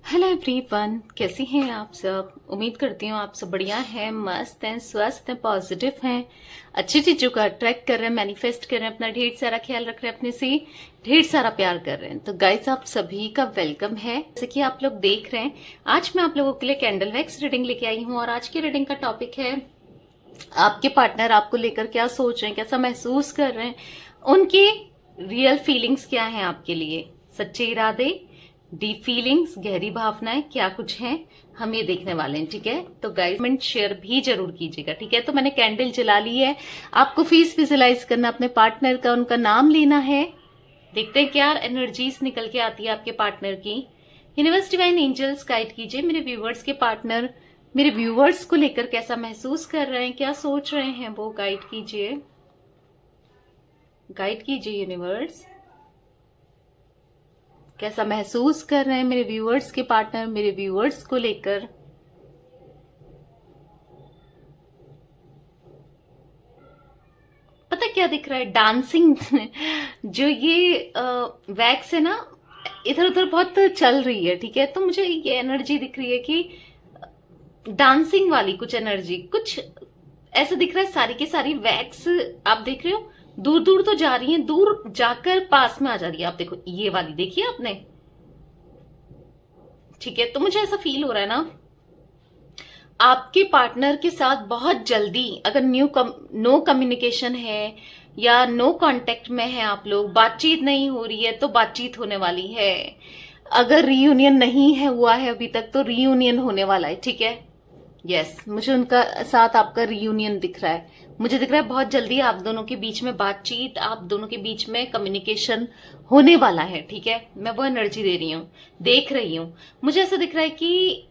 Hello everyone, कैसी हैं आप सब। उम्मीद करती हूँ आप सब बढ़िया हैं, मस्त हैं, स्वस्थ हैं, पॉजिटिव हैं, अच्छी चीजों का अट्रैक्ट कर रहे हैं, मैनिफेस्ट कर रहे हैं, अपना ढेर सारा ख्याल रख रहे हैं, अपने से ढेर सारा प्यार कर रहे हैं। तो गाइस, आप सभी का वेलकम है। जैसे कि आप लोग देख रहे हैं, आज मैं आप लोगों के लिए कैंडल वैक्स रीडिंग लेके आई हूँ और आज की रीडिंग का टॉपिक है आपके पार्टनर आपको लेकर क्या सोच रहे हैं, कैसा महसूस कर रहे हैं, उनकी रियल फीलिंग्स क्या हैं आपके लिए, सच्चे इरादे, डीप फीलिंग्स, गहरी भावनाएं क्या कुछ हैं, हम ये देखने वाले हैं। ठीक है, तो गाइस कमेंट शेयर भी जरूर कीजिएगा। ठीक है, तो मैंने कैंडल जला ली है। आपको फेस विजुलाइज करना, अपने पार्टनर का, उनका नाम लेना है। देखते हैं क्या एनर्जीज निकल के आती है आपके पार्टनर की। यूनिवर्स, डिवाइन एंजल्स गाइड कीजिए मेरे व्यूवर्स के पार्टनर मेरे व्यूवर्स को लेकर कैसा महसूस कर रहे हैं, क्या सोच रहे हैं, वो गाइड कीजिए। गाइड कीजिए यूनिवर्स, कैसा महसूस कर रहे हैं मेरे व्यूअर्स के पार्टनर मेरे व्यूअर्स को लेकर। पता क्या दिख रहा है, डांसिंग जो ये वैक्स है ना, इधर उधर बहुत चल रही है। ठीक है, तो मुझे ये एनर्जी दिख रही है कि डांसिंग वाली कुछ एनर्जी, कुछ ऐसा दिख रहा है। सारी की सारी वैक्स आप देख रहे हो, दूर दूर तो जा रही है, दूर जाकर पास में आ जा रही है। आप देखो ये वाली, देखिए आपने। ठीक है, तो मुझे ऐसा फील हो रहा है ना, आपके पार्टनर के साथ बहुत जल्दी, अगर नो कम्युनिकेशन है या नो कांटेक्ट में है आप लोग, बातचीत नहीं हो रही है, तो बातचीत होने वाली है। अगर रीयूनियन नहीं है हुआ है अभी तक, तो रीयूनियन होने वाला है। ठीक है, यस, मुझे उनका साथ आपका रियूनियन दिख रहा है। मुझे दिख रहा है बहुत जल्दी आप दोनों के बीच में बातचीत, आप दोनों के बीच में कम्युनिकेशन होने वाला है। ठीक है, मैं वो एनर्जी दे रही हूँ, देख रही हूँ। मुझे ऐसा दिख रहा है कि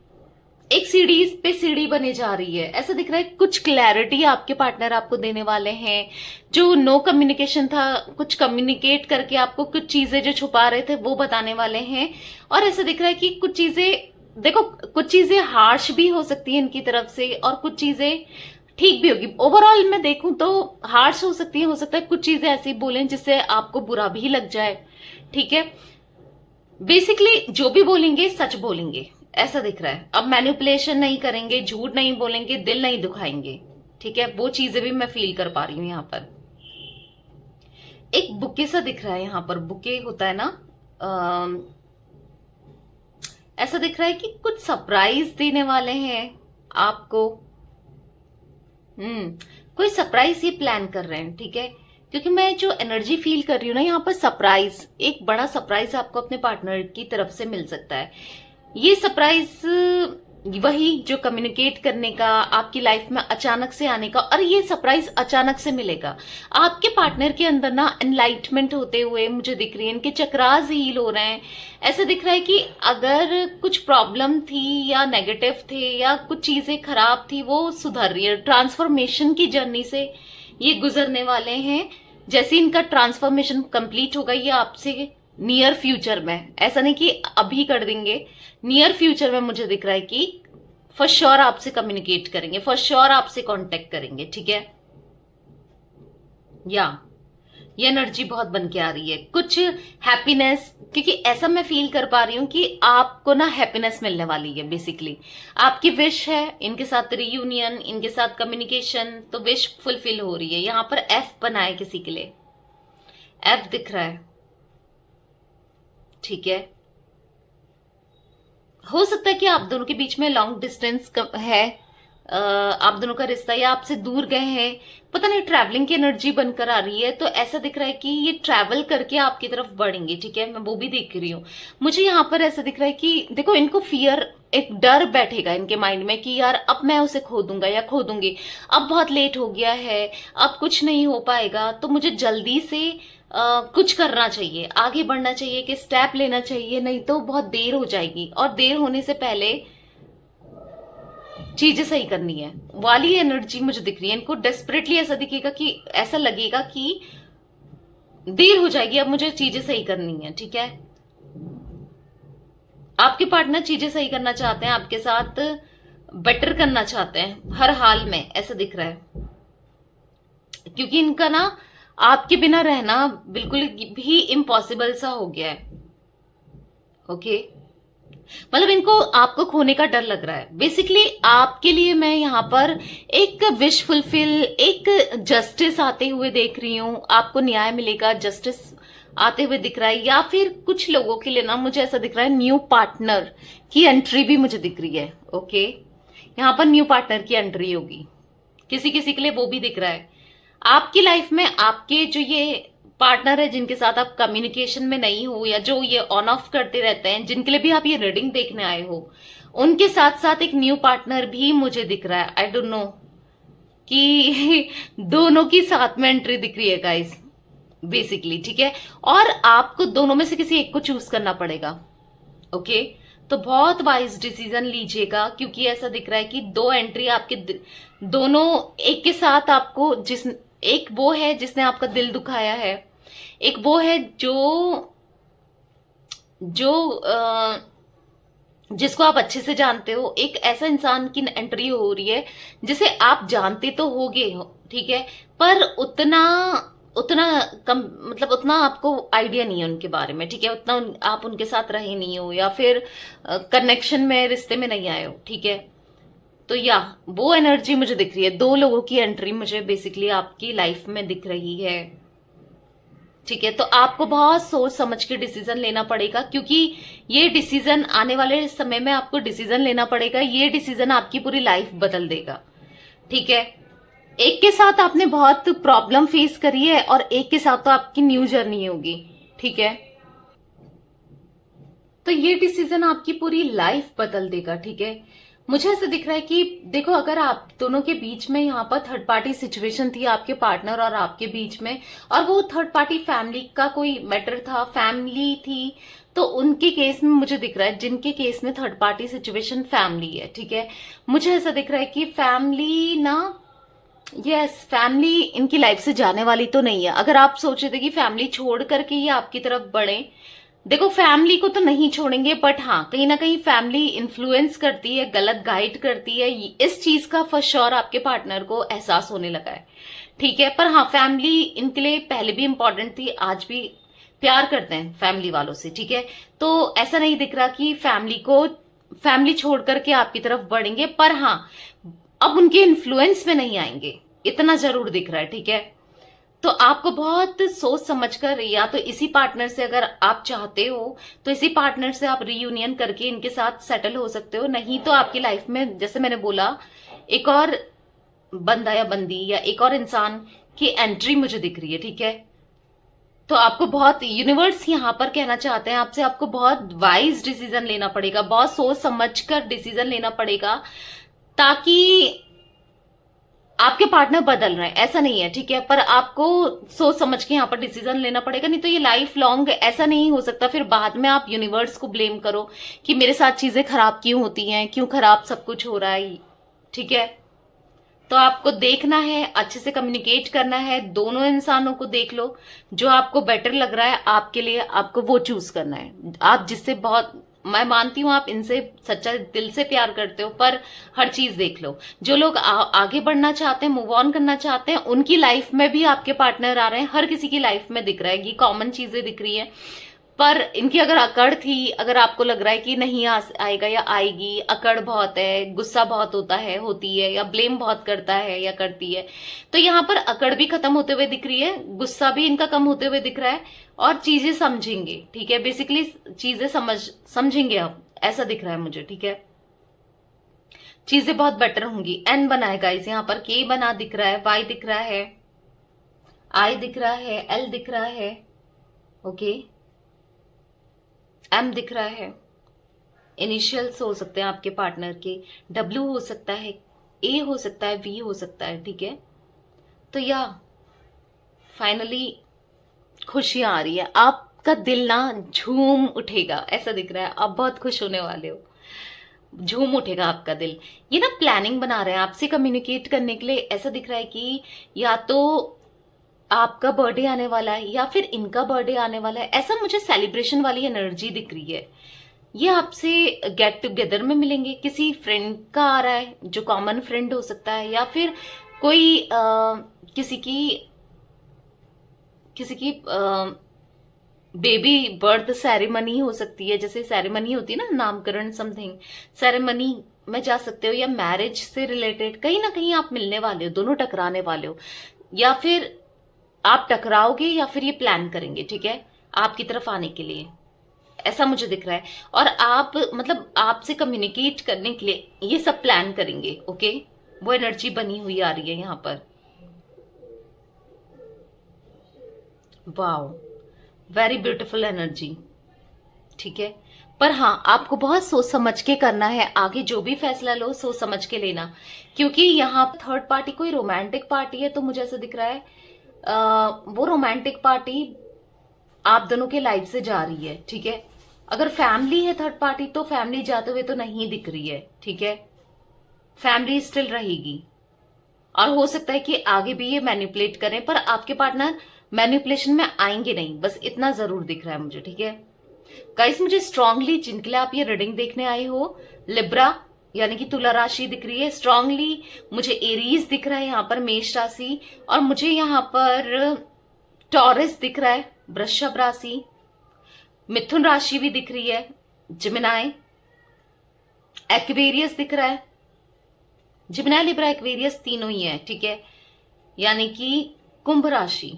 एक सीढ़ी पे सीढ़ी बने जा रही है। ऐसा दिख रहा है कुछ क्लैरिटी आपके पार्टनर आपको देने वाले हैं। जो नो कम्युनिकेशन था, कुछ कम्युनिकेट करके आपको कुछ चीजें जो छुपा रहे थे वो बताने वाले हैं। और ऐसा दिख रहा है कि कुछ चीजें, देखो, कुछ चीजें हार्श भी हो सकती है इनकी तरफ से और कुछ चीजें ठीक भी होगी। ओवरऑल मैं देखूं तो हार्श हो सकती है, हो सकता है कुछ चीजें ऐसी बोलें जिससे आपको बुरा भी लग जाए। ठीक है, बेसिकली जो भी बोलेंगे सच बोलेंगे, ऐसा दिख रहा है। अब मैनिपुलेशन नहीं करेंगे, झूठ नहीं बोलेंगे, दिल नहीं दुखाएंगे। ठीक है, वो चीजें भी मैं फील कर पा रही हूं। यहां पर एक बुके सा दिख रहा है, यहां पर बुके होता है ना, ऐसा दिख रहा है कि कुछ सरप्राइज देने वाले हैं आपको। कोई सरप्राइज ये प्लान कर रहे हैं। ठीक है, क्योंकि मैं जो एनर्जी फील कर रही हूँ ना, यहाँ पर सरप्राइज, एक बड़ा सरप्राइज आपको अपने पार्टनर की तरफ से मिल सकता है। ये सरप्राइज वही जो कम्युनिकेट करने का, आपकी लाइफ में अचानक से आने का, और ये सरप्राइज अचानक से मिलेगा। आपके पार्टनर के अंदर ना एनलाइटमेंट होते हुए मुझे दिख रही है, इनके चक्रास हील हो रहे हैं। ऐसा दिख रहा है कि अगर कुछ प्रॉब्लम थी या नेगेटिव थे या कुछ चीजें खराब थी, वो सुधर रही है। ट्रांसफॉर्मेशन की जर्नी से ये गुजरने वाले हैं। जैसे इनका ट्रांसफॉर्मेशन कंप्लीट होगा, ये आपसे नियर फ्यूचर में, ऐसा नहीं कि अभी कर देंगे, नियर फ्यूचर में मुझे दिख रहा है कि फॉर श्योर आपसे कम्युनिकेट करेंगे, फॉर श्योर आपसे कांटेक्ट करेंगे। ठीक है, या ये एनर्जी बहुत बन के आ रही है। कुछ हैप्पीनेस, क्योंकि ऐसा मैं फील कर पा रही हूं कि आपको ना हैप्पीनेस मिलने वाली है। बेसिकली आपकी विश है इनके साथ रीयूनियन, इनके साथ कम्युनिकेशन, तो विश फुलफिल हो रही है। यहां पर एफ बना है किसी के लिए, एफ दिख रहा है। ठीक है, हो सकता है कि आप दोनों के बीच में लॉन्ग डिस्टेंस है, आप दोनों का रिश्ता, या आपसे दूर गए हैं, पता नहीं, ट्रैवलिंग की एनर्जी बनकर आ रही है। तो ऐसा दिख रहा है कि ये ट्रैवल करके आपकी तरफ बढ़ेंगे। ठीक है, मैं वो भी देख रही हूँ। मुझे यहाँ पर ऐसा दिख रहा है कि देखो, इनको फियर, एक डर बैठेगा इनके माइंड में कि यार अब मैं उसे खो दूंगा या खो दूंगी, अब बहुत लेट हो गया है, अब कुछ नहीं हो पाएगा, तो मुझे जल्दी से कुछ करना चाहिए, आगे बढ़ना चाहिए, कि स्टेप लेना चाहिए, नहीं तो बहुत देर हो जाएगी। और देर होने से पहले चीजें सही करनी है वाली एनर्जी मुझे दिख रही है। इनको डेस्परेटली ऐसा दिखेगा कि, ऐसा लगेगा कि देर हो जाएगी, अब मुझे चीजें सही करनी है। ठीक है, आपके पार्टनर चीजें सही करना चाहते हैं, आपके साथ बेटर करना चाहते हैं हर हाल में, ऐसा दिख रहा है। क्योंकि इनका ना आपके बिना रहना बिल्कुल भी इम्पॉसिबल सा हो गया है। ओके, मतलब इनको आपको खोने का डर लग रहा है। बेसिकली आपके लिए मैं यहाँ पर एक विश फुलफिल, एक जस्टिस आते हुए देख रही हूँ, आपको न्याय मिलेगा, जस्टिस आते हुए दिख रहा है। या फिर कुछ लोगों के लिए ना मुझे ऐसा दिख रहा है न्यू पार्टनर की एंट्री भी मुझे दिख रही है। ओके, यहाँ पर न्यू पार्टनर की एंट्री होगी, किसी किसी के लिए वो भी दिख रहा है। आपकी लाइफ में आपके जो ये पार्टनर है जिनके साथ आप कम्युनिकेशन में नहीं हो, या जो ये ऑन ऑफ करते रहते हैं, जिनके लिए भी आप ये रीडिंग देखने आए हो, उनके साथ साथ एक न्यू पार्टनर भी मुझे दिख रहा है। आई डोंट नो कि दोनों की साथ में एंट्री दिख रही है गाइस बेसिकली, ठीक है। और आपको दोनों में से किसी एक को चूज करना पड़ेगा। ओके, तो बहुत वाइज डिसीजन लीजिएगा, क्योंकि ऐसा दिख रहा है कि दो एंट्री आपके दोनों एक के साथ आपको, जिस एक वो है जिसने आपका दिल दुखाया है, एक वो है जो जिसको आप अच्छे से जानते हो। एक ऐसा इंसान की एंट्री हो रही है जिसे आप जानते तो होगे, ठीक है, पर उतना उतना कम, मतलब उतना आपको आइडिया नहीं है उनके बारे में, ठीक है, उतना आप उनके साथ रहे नहीं हो, या फिर कनेक्शन में, रिश्ते में नहीं आए हो, ठीक है। तो या वो एनर्जी मुझे दिख रही है, दो लोगों की एंट्री मुझे बेसिकली आपकी लाइफ में दिख रही है, ठीक है। तो आपको बहुत सोच समझ के डिसीजन लेना पड़ेगा, क्योंकि ये डिसीजन आने वाले समय में आपको डिसीजन लेना पड़ेगा। ये डिसीजन आपकी पूरी लाइफ बदल देगा, ठीक है। एक के साथ आपने बहुत प्रॉब्लम फेस करी है, और एक के साथ तो आपकी न्यू जर्नी होगी, ठीक है। तो ये डिसीजन आपकी पूरी लाइफ बदल देगा, ठीक है। मुझे ऐसा दिख रहा है कि देखो, अगर आप दोनों के बीच में यहाँ पर थर्ड पार्टी सिचुएशन थी, आपके पार्टनर और आपके बीच में, और वो थर्ड पार्टी फैमिली का कोई मैटर था, फैमिली थी, तो उनके केस में मुझे दिख रहा है, जिनके केस में थर्ड पार्टी सिचुएशन फैमिली है, ठीक है, मुझे ऐसा दिख रहा है कि फैमिली ना, यस, फैमिली इनकी लाइफ से जाने वाली तो नहीं है। अगर आप सोचे थे कि फैमिली छोड़ करके ये आपकी तरफ बढ़े, देखो फैमिली को तो नहीं छोड़ेंगे, बट हाँ कहीं ना कहीं फैमिली इन्फ्लुएंस करती है, गलत गाइड करती है, इस चीज का फॉर श्योर आपके पार्टनर को एहसास होने लगा है, ठीक है। पर हाँ, फैमिली इनके लिए पहले भी इंपॉर्टेंट थी, आज भी प्यार करते हैं फैमिली वालों से, ठीक है। तो ऐसा नहीं दिख रहा कि फैमिली छोड़ करके आपकी तरफ बढ़ेंगे, पर हाँ अब उनके इन्फ्लुएंस में नहीं आएंगे, इतना जरूर दिख रहा है, ठीक है। तो आपको बहुत सोच समझकर, या तो इसी पार्टनर से अगर आप चाहते हो तो इसी पार्टनर से आप रीयूनियन करके इनके साथ सेटल हो सकते हो, नहीं तो आपकी लाइफ में जैसे मैंने बोला एक और बंदा या बंदी या एक और इंसान की एंट्री मुझे दिख रही है, ठीक है। तो आपको बहुत, यूनिवर्स यहां पर कहना चाहते हैं आपसे, आपको बहुत वाइज डिसीजन लेना पड़ेगा, बहुत सोच समझकर डिसीजन लेना पड़ेगा, ताकि आपके पार्टनर बदल रहे हैं ऐसा नहीं है, ठीक है, पर आपको सोच समझ के यहाँ पर डिसीजन लेना पड़ेगा, नहीं तो ये लाइफ लॉन्ग ऐसा नहीं हो सकता। फिर बाद में आप यूनिवर्स को ब्लेम करो कि मेरे साथ चीजें खराब क्यों होती हैं, क्यों खराब सब कुछ हो रहा है, ठीक है। तो आपको देखना है, अच्छे से कम्युनिकेट करना है, दोनों इंसानों को देख लो, जो आपको बेटर लग रहा है आपके लिए, आपको वो चूज करना है। आप जिससे बहुत, मैं मानती हूं आप इनसे सच्चा दिल से प्यार करते हो, पर हर चीज देख लो। जो लोग आगे बढ़ना चाहते हैं, मूव ऑन करना चाहते हैं, उनकी लाइफ में भी आपके पार्टनर आ रहे हैं, हर किसी की लाइफ में दिख रहा है, ये कॉमन चीजें दिख रही है। पर इनकी अगर अकड़ थी, अगर आपको लग रहा है कि नहीं आएगा या आएगी, अकड़ बहुत है, गुस्सा बहुत होता है, होती है, या ब्लेम बहुत करता है या करती है, तो यहाँ पर अकड़ भी खत्म होते हुए दिख रही है, गुस्सा भी इनका कम होते हुए दिख रहा है, और चीजें समझेंगे, ठीक है, बेसिकली चीजें समझेंगे अब, ऐसा दिख रहा है मुझे, ठीक है। चीजें बहुत बेटर होंगी। एन बना है गाइस, यहाँ पर के बना दिख रहा है, वाई दिख रहा है, आई दिख रहा है, एल दिख रहा है, ओके, एम दिख रहा है, इनिशियल्स हो सकते हैं आपके पार्टनर के, डब्ल्यू हो सकता है, ए हो सकता है, वी हो सकता है, ठीक है। तो या फाइनली खुशियां आ रही है, आपका दिल ना झूम उठेगा, ऐसा दिख रहा है, आप बहुत खुश होने वाले हो, झूम उठेगा आपका दिल। ये ना प्लानिंग बना रहे हैं आपसे कम्युनिकेट करने के लिए, ऐसा दिख रहा है कि या तो आपका बर्थडे आने वाला है या फिर इनका बर्थडे आने वाला है, ऐसा मुझे सेलिब्रेशन वाली एनर्जी दिख रही है। ये आपसे गेट टुगेदर में मिलेंगे, किसी फ्रेंड का आ रहा है जो कॉमन फ्रेंड हो सकता है, या फिर कोई किसी की बेबी बर्थ सेरेमनी हो सकती है, जैसे सेरेमनी होती है ना, नामकरण समथिंग सेरेमनी में जा सकते हो, या मैरिज से रिलेटेड कहीं ना कहीं आप मिलने वाले हो, दोनों टकराने वाले हो, या फिर आप टकराओगे या फिर ये प्लान करेंगे, ठीक है, आपकी तरफ आने के लिए, ऐसा मुझे दिख रहा है। और आप मतलब आपसे कम्युनिकेट करने के लिए ये सब प्लान करेंगे, ओके, वो एनर्जी बनी हुई आ रही है यहां पर। वाओ, वेरी ब्यूटीफुल एनर्जी, ठीक है। पर हाँ, आपको बहुत सोच समझ के करना है, आगे जो भी फैसला लो सोच समझ के लेना, क्योंकि यहाँ थर्ड पार्टी कोई रोमांटिक पार्टी है, तो मुझे ऐसा दिख रहा है वो रोमांटिक पार्टी आप दोनों के लाइफ से जा रही है, ठीक है। अगर फैमिली है थर्ड पार्टी, तो फैमिली जाते हुए तो नहीं दिख रही है, ठीक है, फैमिली स्टिल रहेगी। और हो सकता है कि आगे भी ये मैनिपुलेट करें, पर आपके पार्टनर मैनिपुलेशन में आएंगे नहीं, बस इतना जरूर दिख रहा है मुझे, ठीक है। गाइस, मुझे स्ट्रांगली जिनके लिए आप ये रीडिंग देखने आए हो, लिब्रा यानी कि तुला राशि दिख रही है, स्ट्रांगली मुझे एरीज दिख रहा है यहाँ पर, मेष राशि, और मुझे यहाँ पर टॉरस दिख रहा है, वृषभ राशि, मिथुन राशि भी दिख रही है, जिमिनाई, एक्वेरियस दिख रहा है, जिमिनाई, लिब्रा, एक्वेरियस तीनों ही है, ठीक है, यानी कि कुंभ राशि,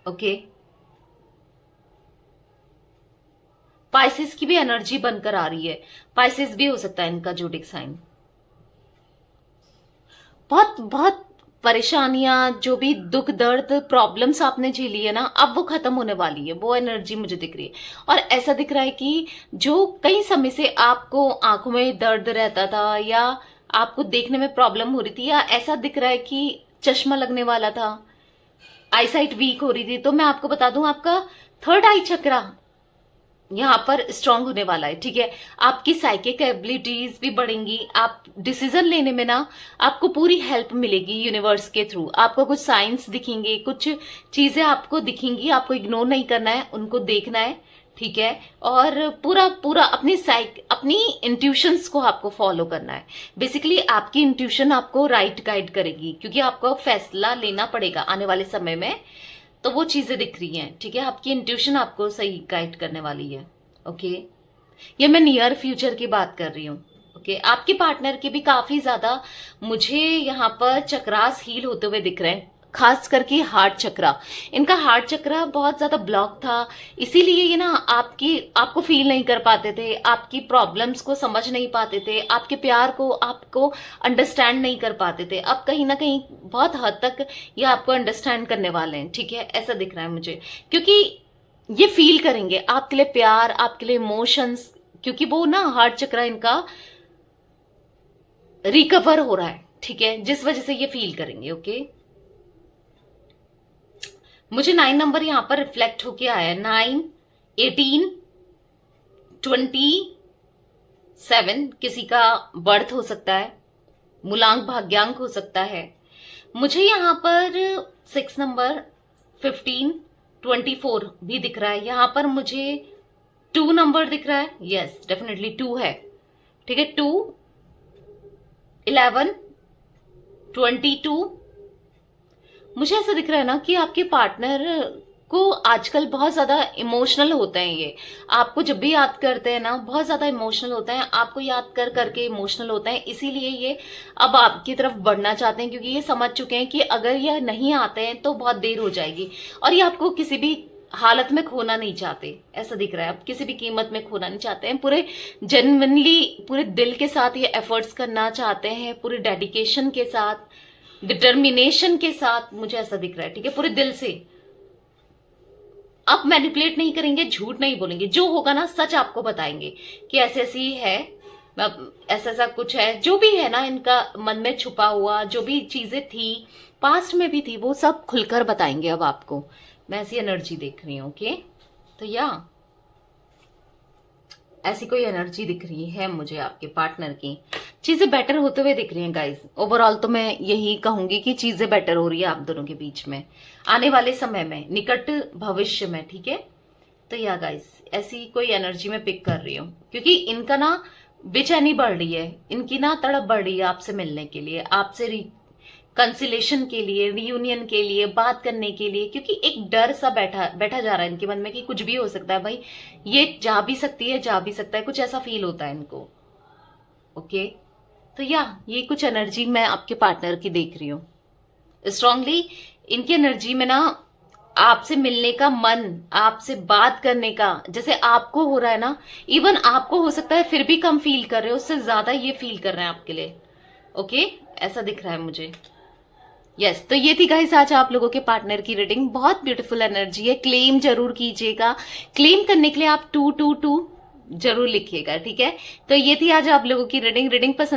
ओके। पाइसेस की भी एनर्जी बनकर आ रही है, पाइसेस भी हो सकता है इनका जोडिक साइन। बहुत बहुत परेशानियां, जो भी दुख दर्द प्रॉब्लम्स आपने झेली है ना, अब वो खत्म होने वाली है, वो एनर्जी मुझे दिख रही है। और ऐसा दिख रहा है कि जो कई समय से आपको आंखों में दर्द रहता था, या आपको देखने में प्रॉब्लम हो रही थी, या ऐसा दिख रहा है कि चश्मा लगने वाला था, आईसाइट वीक हो रही थी, तो मैं आपको बता दूं, आपका थर्ड आई चक्रा यहां पर स्ट्रांग होने वाला है, ठीक है। आपकी साइकिक एबिलिटीज भी बढ़ेंगी, आप डिसीजन लेने में ना आपको पूरी हेल्प मिलेगी यूनिवर्स के थ्रू, आपको कुछ साइंस दिखेंगे, कुछ चीजें आपको दिखेंगी, आपको इग्नोर नहीं करना है, उनको देखना है, ठीक है। और पूरा पूरा अपनी इंट्यूशंस को आपको फॉलो करना है। बेसिकली आपकी इंट्यूशन आपको राइट गाइड करेगी, क्योंकि आपको फैसला लेना पड़ेगा आने वाले समय में, तो वो चीजें दिख रही हैं, ठीक है। आपकी इंट्यूशन आपको सही गाइड करने वाली है, ओके। ये मैं नियर फ्यूचर की बात कर रही हूँ, ओके। आपके पार्टनर के भी काफी ज्यादा मुझे यहाँ पर चक्रास हील होते हुए दिख रहे हैं, खास करके हार्ट चक्रा, इनका हार्ट चक्रा बहुत ज्यादा ब्लॉक था, इसीलिए ये ना आपको फील नहीं कर पाते थे, आपकी प्रॉब्लम्स को समझ नहीं पाते थे, आपके प्यार को आपको अंडरस्टैंड नहीं कर पाते थे। अब कहीं ना कहीं बहुत हद तक ये आपको अंडरस्टैंड करने वाले हैं, ठीक है, ऐसा दिख रहा है मुझे, क्योंकि ये फील करेंगे आपके लिए प्यार, आपके लिए इमोशंस, क्योंकि वो ना हार्ट चक्रा इनका रिकवर हो रहा है, ठीक है, जिस वजह से ये फील करेंगे, ओके। मुझे 9 नंबर यहां पर रिफ्लेक्ट होके आया है, 9, 18, 27, किसी का बर्थ हो सकता है, मूलांक भाग्यांक हो सकता है। मुझे यहां पर 6 नंबर, 15, 24 भी दिख रहा है, यहां पर मुझे 2 नंबर दिख रहा है, यस डेफिनेटली 2 है, ठीक है, 2, 11, 22। मुझे ऐसा दिख रहा है ना कि आपके पार्टनर को आजकल बहुत ज्यादा इमोशनल होते हैं, ये आपको जब भी याद करते हैं ना बहुत ज्यादा इमोशनल होते हैं, आपको याद कर करके इमोशनल होते हैं, इसीलिए ये अब आपकी तरफ बढ़ना चाहते हैं, क्योंकि ये समझ चुके हैं कि अगर ये नहीं आते हैं तो बहुत देर हो जाएगी, और ये आपको किसी भी हालत में खोना नहीं चाहते, ऐसा दिख रहा है, आप किसी भी कीमत में खोना नहीं चाहते हैं, पूरे जेन्युइनली पूरे दिल के साथ ये एफर्ट्स करना चाहते हैं, पूरे डेडिकेशन के साथ, डिटर्मिनेशन के साथ, मुझे ऐसा दिख रहा है, ठीक है, पूरे दिल से। आप मैनिपुलेट नहीं करेंगे, झूठ नहीं बोलेंगे, जो होगा ना सच आपको बताएंगे कि ऐसे ऐसी है, ऐसा ऐसा कुछ है, जो भी है ना इनका मन में छुपा हुआ, जो भी चीजें थी पास्ट में भी थी, वो सब खुलकर बताएंगे अब आपको, मैं ऐसी एनर्जी देख रही हूं, ओके। तो या ऐसी कोई एनर्जी दिख रही है मुझे आपके पार्टनर की, चीजें बेटर होते हुए दिख रही हैं गाइस। ओवरऑल तो मैं यही कहूंगी कि चीजें बेटर हो रही है आप दोनों के बीच में आने वाले समय में, निकट भविष्य में, ठीक है। तो या गाइस ऐसी कोई एनर्जी में पिक कर रही हूँ, क्योंकि इनका ना बेचैनी बढ़ रही है, इनकी ना तड़प बढ़ रही है आपसे मिलने के लिए, आपसे कंसिलेशन के लिए, रियूनियन के लिए, बात करने के लिए, क्योंकि एक डर सा बैठा बैठा जा रहा है इनके मन में कि कुछ भी हो सकता है भाई, ये जा भी सकती है, जा भी सकता है, कुछ ऐसा फील होता है इनको। ओके, तो ये कुछ एनर्जी मैं आपके पार्टनर की देख रही हूँ स्ट्रांगली। इनकी एनर्जी में ना आपसे मिलने का मन, आपसे बात करने का, जैसे आपको हो रहा है ना, इवन आपको हो सकता है फिर भी कम फील कर रहे हो, उससे ज्यादा ये फील कर रहे हैं आपके लिए। ओके, ऐसा दिख रहा है मुझे। यस, तो ये थी गाइस आज आप लोगों के पार्टनर की रीडिंग। बहुत ब्यूटीफुल एनर्जी है। क्लेम जरूर कीजिएगा। क्लेम करने के लिए आप 222 जरूर लिखिएगा, ठीक है। तो ये थी आज आप लोगों की रीडिंग। पसंद